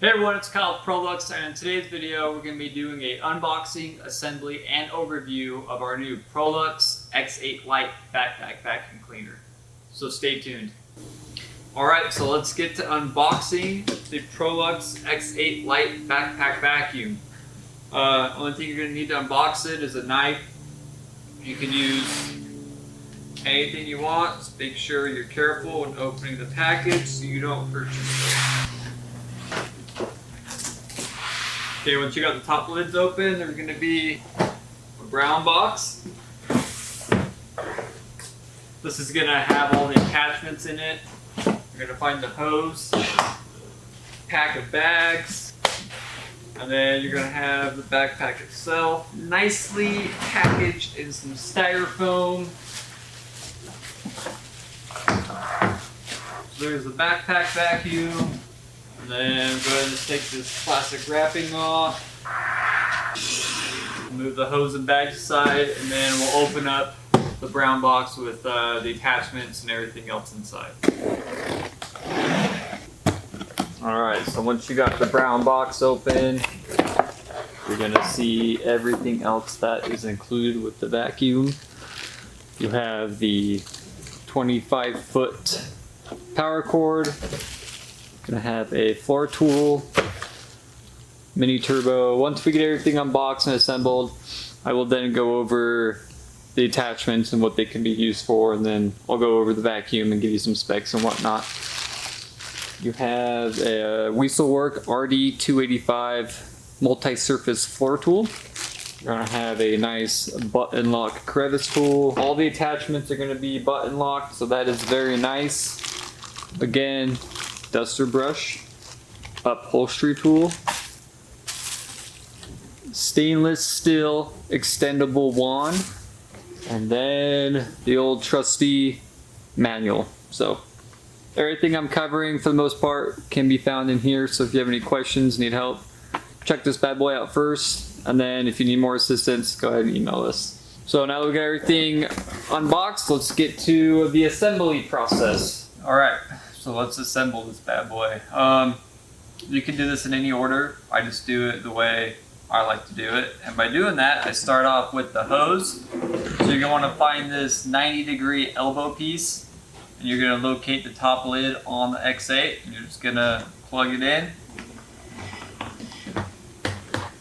Hey everyone, it's Kyle with Prolux, and in today's video we're going to be doing an unboxing, assembly, and overview of our new Prolux X8 Lite backpack vacuum cleaner. So stay tuned. Alright, so let's get to unboxing the Prolux X8 Lite backpack vacuum. Only thing you're going to need to unbox it is a knife. You can use anything you want. Just make sure you're careful when opening the package so you don't hurt yourself. Okay, once you got the top lids open, there's going to be a brown box. This is going to have all the attachments in it. You're going to find the hose, pack of bags, and then you're going to have the backpack itself, nicely packaged in some styrofoam. So there's the backpack vacuum. And then go ahead and take this plastic wrapping off. Move the hose and bags aside, and then we'll open up the brown box with the attachments and everything else inside. Alright, so once you got the brown box open, you're going to see everything else that is included with the vacuum. You have the 25-foot power cord. Gonna have a floor tool, mini turbo. Once we get everything unboxed and assembled, I will then go over the attachments and what they can be used for, and then I'll go over the vacuum and give you some specs and whatnot. You have a Weaselwork RD285 multi-surface floor tool. You're gonna have a nice button lock crevice tool. All the attachments are gonna be button locked, so that is very nice. Again, duster brush, upholstery tool, stainless steel extendable wand, and then the old trusty manual. So everything I'm covering for the most part can be found in here, so if you have any questions, need help, check this bad boy out first, and then if you need more assistance, go ahead and email us. So now that we got everything unboxed, let's get to the assembly process. Alright. So let's assemble this bad boy. You can do this in any order. I just do it the way I like to do it. And by doing that, I start off with the hose. So you're gonna wanna find this 90-degree elbow piece, and you're gonna locate the top lid on the X8, and you're just gonna plug it in.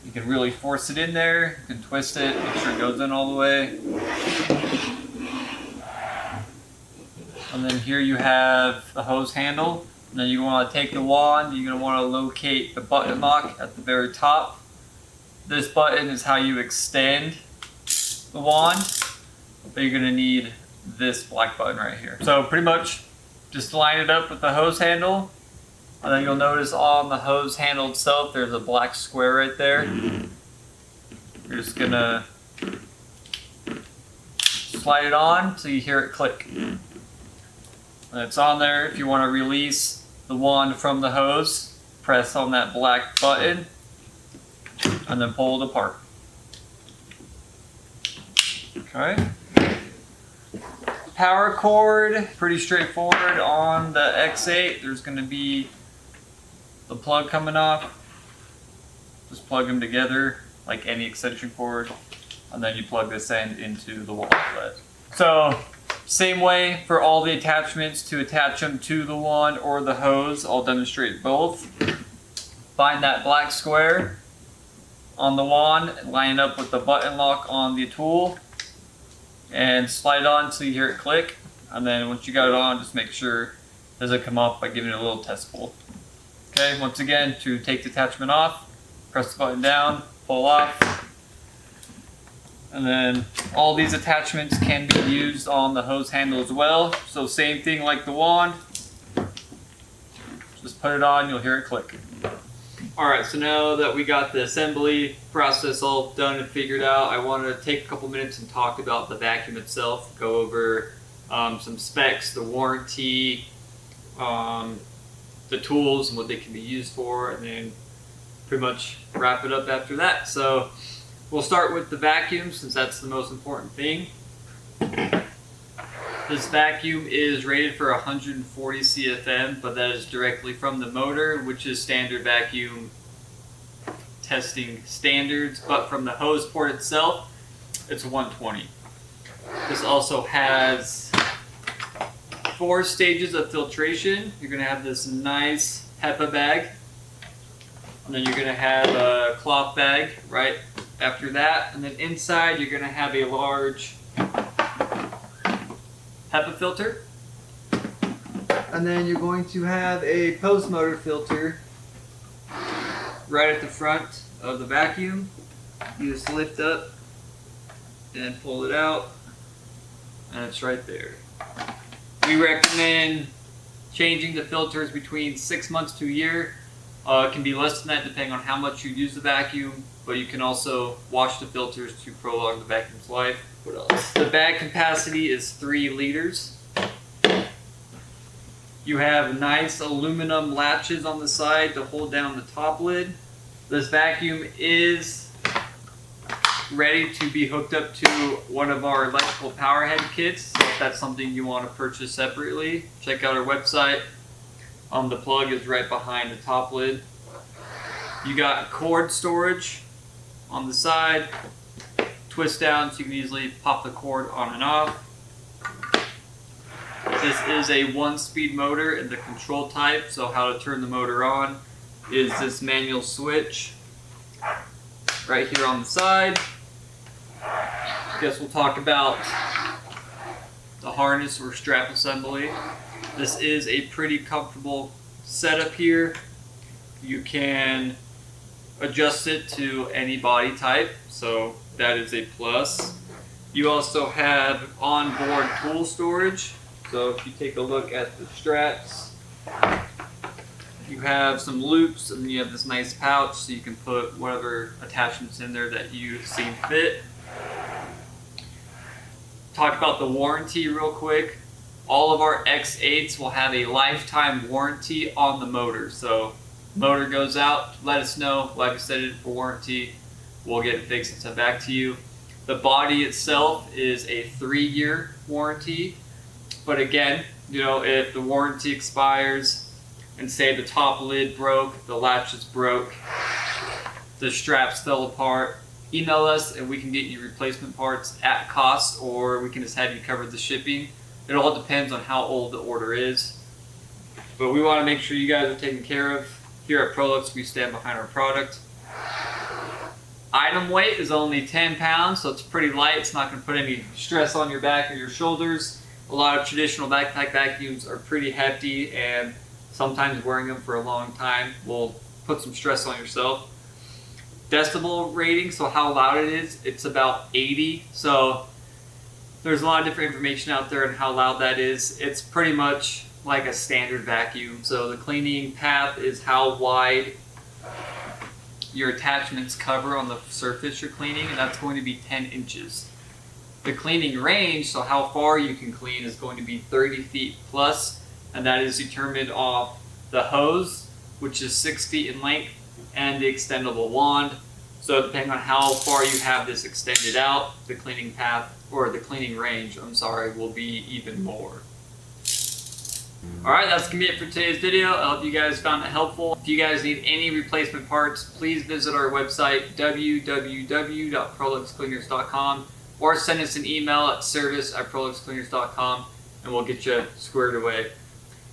You can really force it in there. You can twist it, make sure it goes in all the way. And then here you have the hose handle. And then you want to take the wand, you're going to want to locate the button lock at the very top. This button is how you extend the wand, but you're going to need this black button right here. So pretty much just line it up with the hose handle, and then you'll notice on the hose handle itself there's a black square right there. You're just going to slide it on so you hear it click. And it's on there. If you want to release the wand from the hose, press on that black button and then pull it apart. Okay. Power cord, pretty straightforward on the X8. There's going to be the plug coming off. Just plug them together like any extension cord, and then you plug this end into the wall outlet. So same way for all the attachments to attach them to the wand or the hose. I'll demonstrate both. Find that black square on the wand, line it up with the button lock on the tool, and slide it on so you hear it click. And then once you got it on, just make sure it doesn't come off by giving it a little test pull. Okay, once again, to take the attachment off, press the button down, pull off. And then all these attachments can be used on the hose handle as well. So same thing like the wand. Just put it on, you'll hear it click. Alright, so now that we got the assembly process all done and figured out, I want to take a couple minutes and talk about the vacuum itself. Go over some specs, the warranty, the tools and what they can be used for, and then pretty much wrap it up after that. So we'll start with the vacuum since that's the most important thing. This vacuum is rated for 140 CFM, but that is directly from the motor, which is standard vacuum testing standards. But from the hose port itself, it's 120. This also has 4 stages of filtration. You're going to have this nice HEPA bag, and then you're going to have a cloth bag right after that, and then inside you're going to have a large HEPA filter, and then you're going to have a post motor filter right at the front of the vacuum. You just lift up and pull it out, and it's right there. We recommend changing the filters between 6 months to a year. It can be less than that depending on how much you use the vacuum, but you can also wash the filters to prolong the vacuum's life. What else? The bag capacity is 3 liters. You have nice aluminum latches on the side to hold down the top lid. This vacuum is ready to be hooked up to one of our electrical power head kits. So if that's something you want to purchase separately, check out our website. The plug is right behind the top lid. You got cord storage on the side. Twist down so you can easily pop the cord on and off. This is a 1-speed motor in the control type, so how to turn the motor on is this manual switch right here on the side. Guess we'll talk about the harness or strap assembly. This is a pretty comfortable setup here. You can adjust it to any body type, so that is a plus. You also have onboard tool storage. So if you take a look at the straps, you have some loops, and you have this nice pouch so you can put whatever attachments in there that you see fit. Talk about the warranty real quick. All of our X8s will have a lifetime warranty on the motor. So motor goes out, let us know. Like I said, it for warranty. We'll get it fixed and sent back to you. The body itself is a 3-year warranty. But again, you know, if the warranty expires and say the top lid broke, the latches broke, the straps fell apart, email us and we can get you replacement parts at cost, or we can just have you cover the shipping. It all depends on how old the order is. But we want to make sure you guys are taken care of. Here at Prolux, we stand behind our product. Item weight is only 10 pounds, so it's pretty light. It's not going to put any stress on your back or your shoulders. A lot of traditional backpack vacuums are pretty hefty, and sometimes wearing them for a long time will put some stress on yourself. Decibel rating, so how loud it is, it's about 80. So there's a lot of different information out there on how loud that is. It's pretty much like a standard vacuum. So the cleaning path is how wide your attachments cover on the surface you're cleaning, and that's going to be 10 inches. The cleaning range, so how far you can clean, is going to be 30 feet plus, and that is determined off the hose, which is 6 feet in length, and the extendable wand. So depending on how far you have this extended out, the cleaning path, or the cleaning range, will be even more. Alright, that's going to be it for today's video. I hope you guys found it helpful. If you guys need any replacement parts, please visit our website, www.proluxcleaners.com, or send us an email at service@proluxcleaners.com, and we'll get you squared away.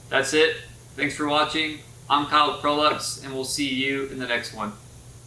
That's it. Thanks for watching. I'm Kyle with Prolux, and we'll see you in the next one.